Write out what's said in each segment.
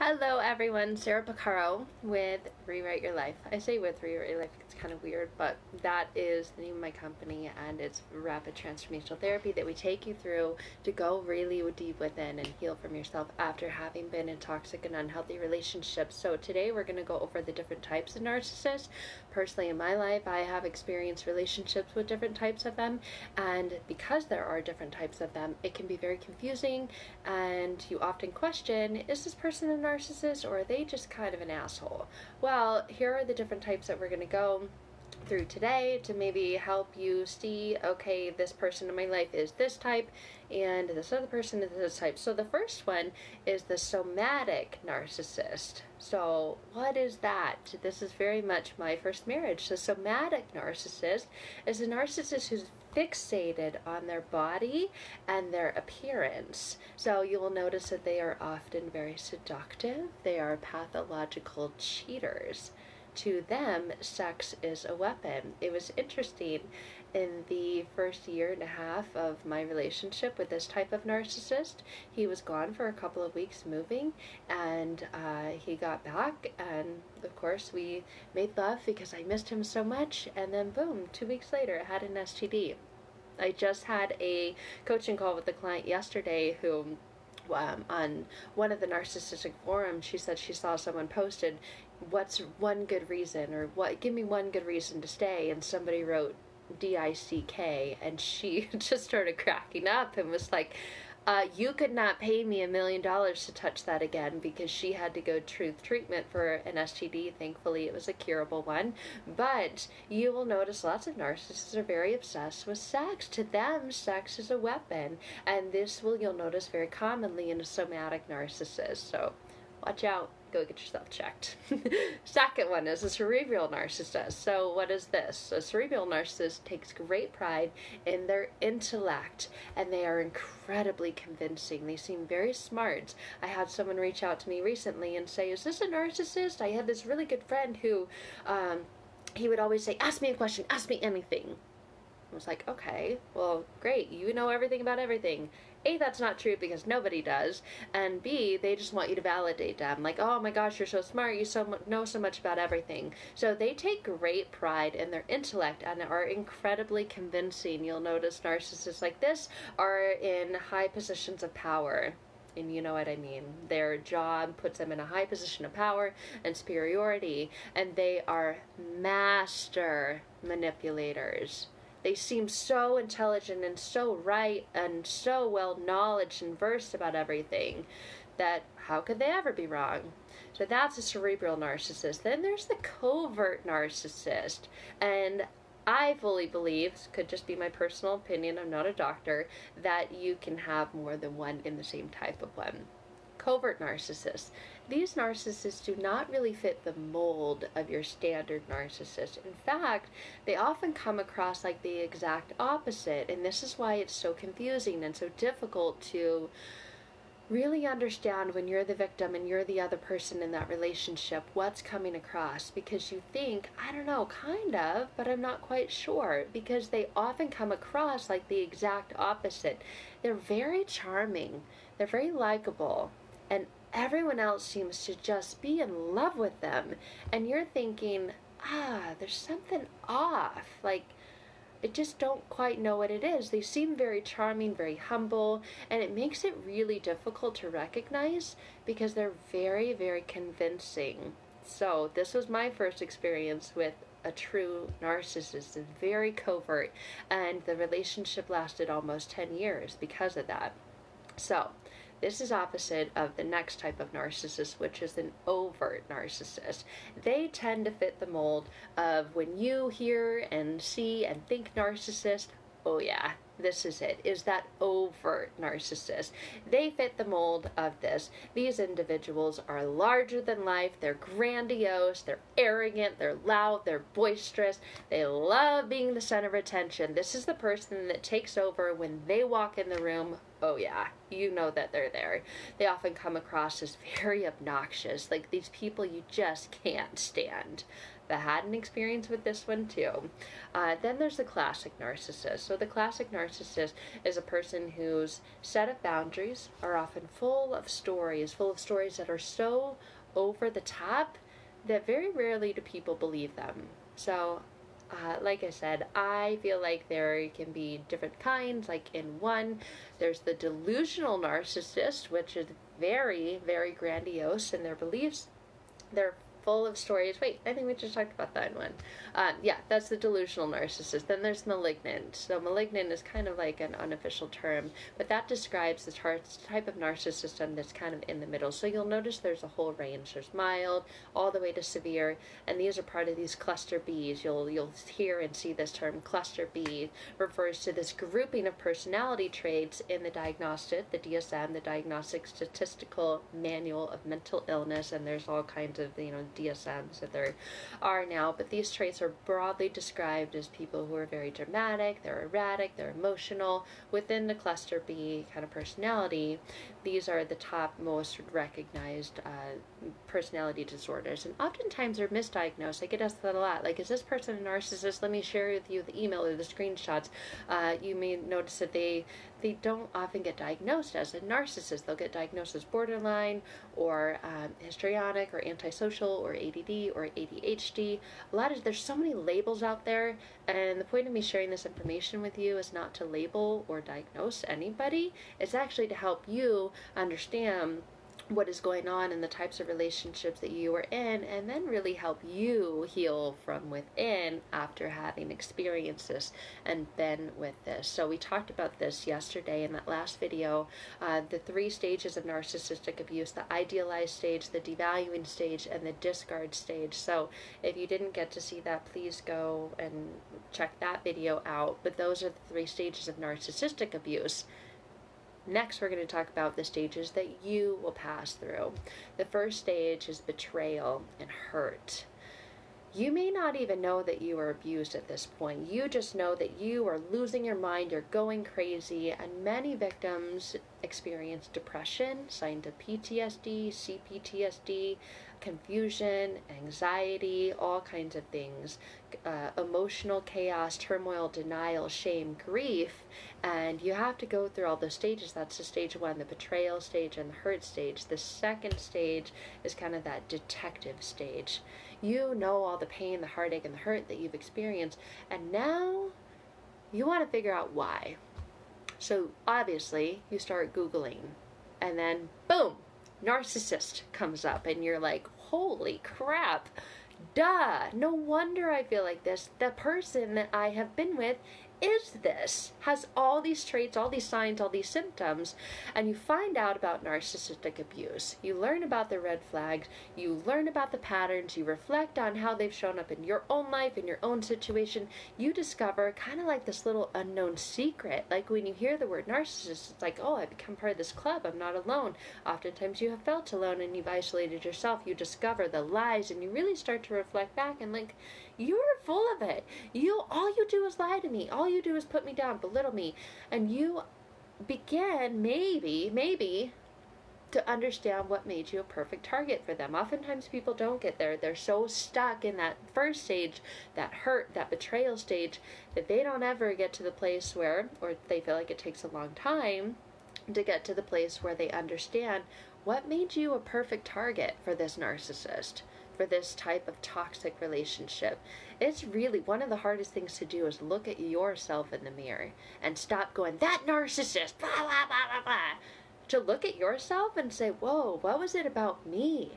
Hello everyone, Sarah Pacaro with Rewrite Your Life. I say with Rewrite Your Life, it's kind of weird, but that is the name of my company, and it's rapid transformational therapy that we take you through to go really deep within and heal from yourself after having been in toxic and unhealthy relationships. So today we're going to go over the different types of narcissists. Personally, in my life, I have experienced relationships with different types of them, and because there are different types of them, it can be very confusing, and you often question, is this person a narcissist or are they just kind of an asshole? Well, here are the different types that we're going to go through today to maybe help you see, okay, this person in my life is this type and this other person is this type. So the first one is the somatic narcissist. So what is that? This is very much my first marriage. The somatic narcissist is a narcissist who's fixated on their body and their appearance. So you will notice that they are often very seductive. They are pathological cheaters. To them, sex is a weapon. It was interesting in the first year and a half of my relationship with this type of narcissist. He was gone for a couple of weeks moving, and he got back, and of course we made love because I missed him so much, and then boom, 2 weeks later I had an STD. I just had a coaching call with a client yesterday who on one of the narcissistic forums, she said she saw someone posted, what's one good reason, or what, give me one good reason to stay, and somebody wrote DICK, and she just started cracking up and was like, you could not pay me $1 million to touch that again, because she had to go truth treatment for an STD. Thankfully, it was a curable one. But you will notice lots of narcissists are very obsessed with sex. To them, sex is a weapon. And this you'll notice very commonly in a somatic narcissist. So watch out. Go get yourself checked. Second one is a cerebral narcissist. So what is this? A cerebral narcissist takes great pride in their intellect, and they are incredibly convincing. They seem very smart. I had someone reach out to me recently and say, is this a narcissist? I had this really good friend who he would always say, ask me a question, ask me anything. I was like, okay, well, great, you know everything about everything. A, that's not true because nobody does, and B, they just want you to validate them. Like, oh my gosh, you're so smart, you know so much about everything. So they take great pride in their intellect and are incredibly convincing. You'll notice narcissists like this are in high positions of power. And you know what I mean. Their job puts them in a high position of power and superiority, and they are master manipulators. They seem so intelligent and so right and so well knowledge and versed about everything that how could they ever be wrong? So that's a cerebral narcissist. Then there's the covert narcissist. And I fully believe, this could just be my personal opinion, I'm not a doctor, that you can have more than one in the same type of one. Covert narcissists. These narcissists do not really fit the mold of your standard narcissist. In fact, they often come across like the exact opposite, and this is why it's so confusing and so difficult to really understand when you're the victim and you're the other person in that relationship, what's coming across, because you think, I don't know, kind of, but I'm not quite sure, because they often come across like the exact opposite. They're very charming, they're very likable, and everyone else seems to just be in love with them, and you're thinking, there's something off, like I just don't quite know what it is. They seem very charming, very humble, and it makes it really difficult to recognize because they're very, very convincing. So this was my first experience with a true narcissist. It's very covert, and the relationship lasted almost 10 years because of that. So this is opposite of the next type of narcissist, which is an overt narcissist. They tend to fit the mold of when you hear and see and think narcissist, oh yeah, this is it, is that overt narcissist. They fit the mold of this. These individuals are larger than life, they're grandiose, they're arrogant, they're loud, they're boisterous, they love being the center of attention. This is the person that takes over when they walk in the room. Oh yeah, you know that they're there. They often come across as very obnoxious, like these people you just can't stand. that had an experience with this one too. Then there's the classic narcissist. So the classic narcissist is a person whose set of boundaries are often full of stories that are so over the top that very rarely do people believe them. So like I said, I feel like there can be different kinds. Like in one, there's the delusional narcissist, which is very, very grandiose in their beliefs. They're full of stories. Wait, I think we just talked about that one. Yeah, that's the delusional narcissist. Then there's malignant. So malignant is kind of like an unofficial term, but that describes the type of narcissism that's kind of in the middle. So you'll notice there's a whole range. There's mild, all the way to severe, and these are part of these cluster Bs. You'll hear and see this term cluster B refers to this grouping of personality traits in the diagnostic, the DSM, the Diagnostic Statistical Manual of Mental Illness, and there's all kinds of, DSMs that there are now, but these traits are broadly described as people who are very dramatic, they're erratic, they're emotional. Within the cluster B kind of personality, these are the top most recognized personality disorders, and oftentimes they're misdiagnosed. I get asked that a lot, like, is this person a narcissist? Let me share with you the email or the screenshots. You may notice that they don't often get diagnosed as a narcissist. They'll get diagnosed as borderline or histrionic or antisocial or ADD or ADHD. There's so many labels out there, and the point of me sharing this information with you is not to label or diagnose anybody. It's actually to help you understand what is going on in the types of relationships that you are in, and then really help you heal from within after having experienced this and been with this. So we talked about this yesterday in that last video, the 3 stages of narcissistic abuse: the idealized stage, the devaluing stage, and the discard stage. So if you didn't get to see that, please go and check that video out. But those are the 3 stages of narcissistic abuse. Next, we're going to talk about the stages that you will pass through. The first stage is betrayal and hurt. You may not even know that you were abused at this point. You just know that you are losing your mind, you're going crazy, and many victims experience depression, signs of PTSD, CPTSD, confusion, anxiety, all kinds of things, emotional chaos, turmoil, denial, shame, grief, and you have to go through all those stages. That's the stage 1, the betrayal stage, and the hurt stage. The second stage is kind of that detective stage. You know all the pain, the heartache, and the hurt that you've experienced, and now you want to figure out why. So obviously you start Googling, and then boom, narcissist comes up, and you're like, holy crap, duh, no wonder I feel like this. The person that I have been with is this, has all these traits, all these signs, all these symptoms, and you find out about narcissistic abuse. You learn about the red flags, you learn about the patterns, you reflect on how they've shown up in your own life, in your own situation. You discover kind of like this little unknown secret. Like when you hear the word narcissist, it's like, oh, I've become part of this club, I'm not alone. Oftentimes you have felt alone and you've isolated yourself. You discover the lies, and you really start to reflect back and like, you're full of it. All you do is lie to me. All you do is put me down, belittle me. And you begin, maybe, to understand what made you a perfect target for them. Oftentimes people don't get there. They're so stuck in that first stage, that hurt, that betrayal stage, that they don't ever get to the place where, or they feel like it takes a long time to get to the place where they understand what made you a perfect target for this narcissist, for this type of toxic relationship. It's really one of the hardest things to do is look at yourself in the mirror and stop going, that narcissist, blah, blah, blah, blah, blah. To look at yourself and say, whoa, what was it about me?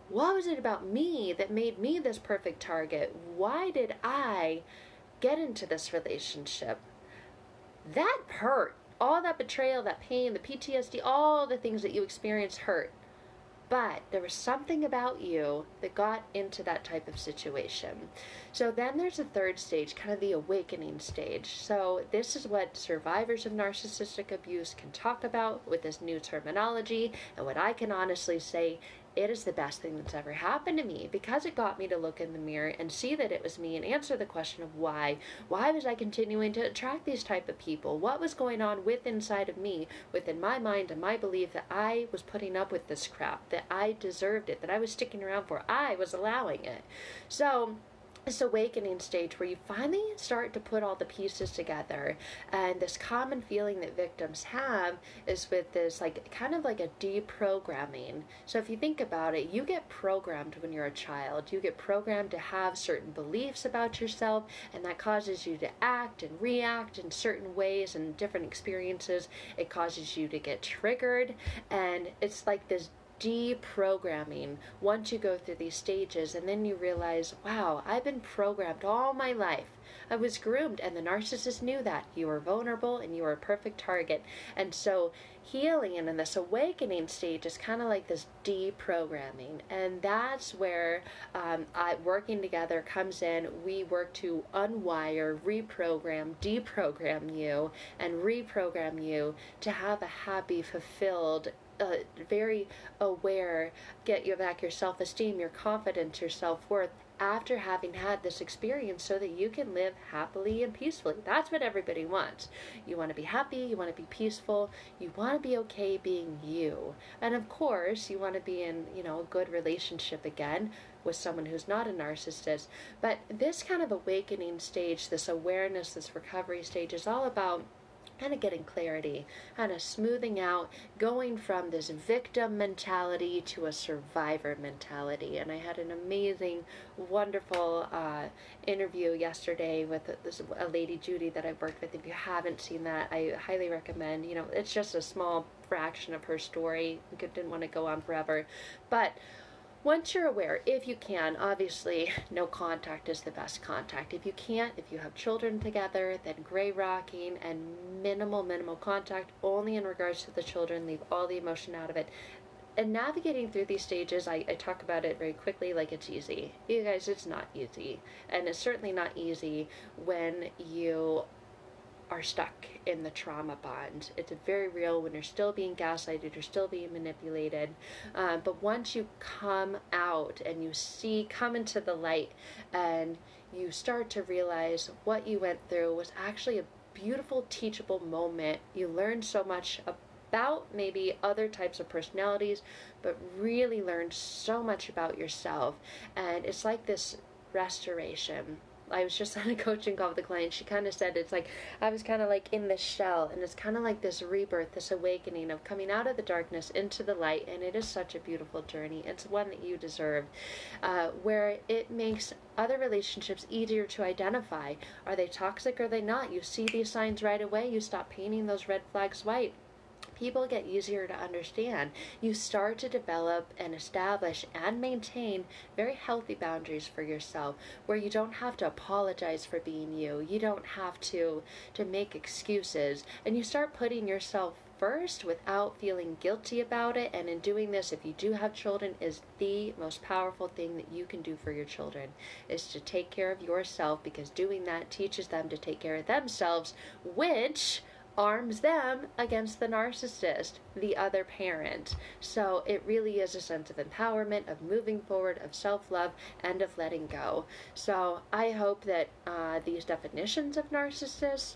What was it about me that made me this perfect target? Why did I get into this relationship? That hurt. All that betrayal, that pain, the PTSD, all the things that you experienced hurt. But there was something about you that got into that type of situation. So then there's a third stage, kind of the awakening stage. So this is what survivors of narcissistic abuse can talk about with this new terminology. And what I can honestly say, it is the best thing that's ever happened to me, because it got me to look in the mirror and see that it was me and answer the question of why. Why was I continuing to attract these type of people? What was going on inside of me, within my mind and my belief that I was putting up with this crap, that I deserved it, that I was sticking around for, I was allowing it. So this awakening stage where you finally start to put all the pieces together, and this common feeling that victims have is with this kind of like a deprogramming. So if you think about it, you get programmed when you're a child. You get programmed to have certain beliefs about yourself, and that causes you to act and react in certain ways and different experiences. It causes you to get triggered, and it's like this deprogramming once you go through these stages, and then you realize, wow, I've been programmed all my life. I was groomed, and the narcissist knew that. You were vulnerable and you were a perfect target. And so healing and in this awakening stage is kind of like this deprogramming, and that's where working together comes in. We work to unwire, reprogram, deprogram you, and reprogram you to have a happy, fulfilled, very aware, get you back your self-esteem, your confidence, your self-worth after having had this experience, so that you can live happily and peacefully. That's what everybody wants. You want to be happy, you want to be peaceful, you want to be okay being you. And of course, you want to be in, a good relationship again with someone who's not a narcissist. But this kind of awakening stage, this awareness, this recovery stage is all about kind of getting clarity, kind of smoothing out, going from this victim mentality to a survivor mentality. And I had an amazing, wonderful interview yesterday with a lady, Judy, that I've worked with. If you haven't seen that, I highly recommend. It's just a small fraction of her story. I didn't want to go on forever. But once you're aware, if you can, obviously no contact is the best contact. If you can't, if you have children together, then gray rocking and minimal contact, only in regards to the children, leave all the emotion out of it. And navigating through these stages, I talk about it very quickly like it's easy. You guys, it's not easy. And it's certainly not easy when you are stuck in the trauma bond. It's very real when you're still being gaslighted, you're still being manipulated. But once you come out and you come into the light, and you start to realize what you went through was actually a beautiful, teachable moment. You learn so much about maybe other types of personalities, but really learn so much about yourself. And it's like this restoration. I was just on a coaching call with a client. She kind of said it's like I was kind of like in this shell, and it's kind of like this rebirth, this awakening of coming out of the darkness into the light. And it is such a beautiful journey. It's one that you deserve, where it makes other relationships easier to identify. Are they toxic or are they not? You see these signs right away. You stop painting those red flags white. People get easier to understand. You start to develop and establish and maintain very healthy boundaries for yourself, where you don't have to apologize for being you. You don't have to make excuses, and you start putting yourself first without feeling guilty about it. And in doing this, if you do have children, is the most powerful thing that you can do for your children, is to take care of yourself, because doing that teaches them to take care of themselves, which arms them against the narcissist, the other parent. So it really is a sense of empowerment, of moving forward, of self-love, and of letting go. So I hope that these definitions of narcissists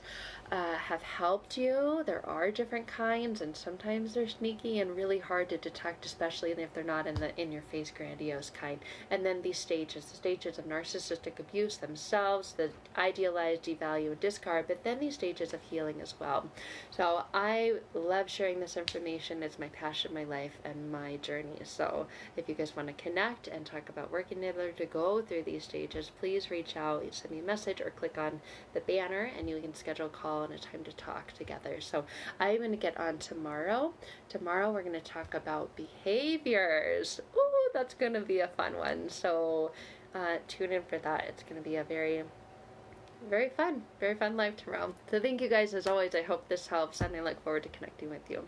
have helped you. There are different kinds, and sometimes they're sneaky and really hard to detect, especially if they're not in your face grandiose kind. And then these stages, the stages of narcissistic abuse themselves, the idealize, devalue, and discard, but then these stages of healing as well. So I love sharing this information. It's my passion, my life, and my journey. So if you guys want to connect and talk about working together to go through these stages, please reach out, send me a message, or click on the banner, and you can schedule a call and a time to talk together. So I'm going to get on tomorrow. Tomorrow we're going to talk about behaviors. Ooh, that's going to be a fun one. So tune in for that. It's going to be a very fun live tomorrow. So thank you guys as always. I hope this helps, and I look forward to connecting with you.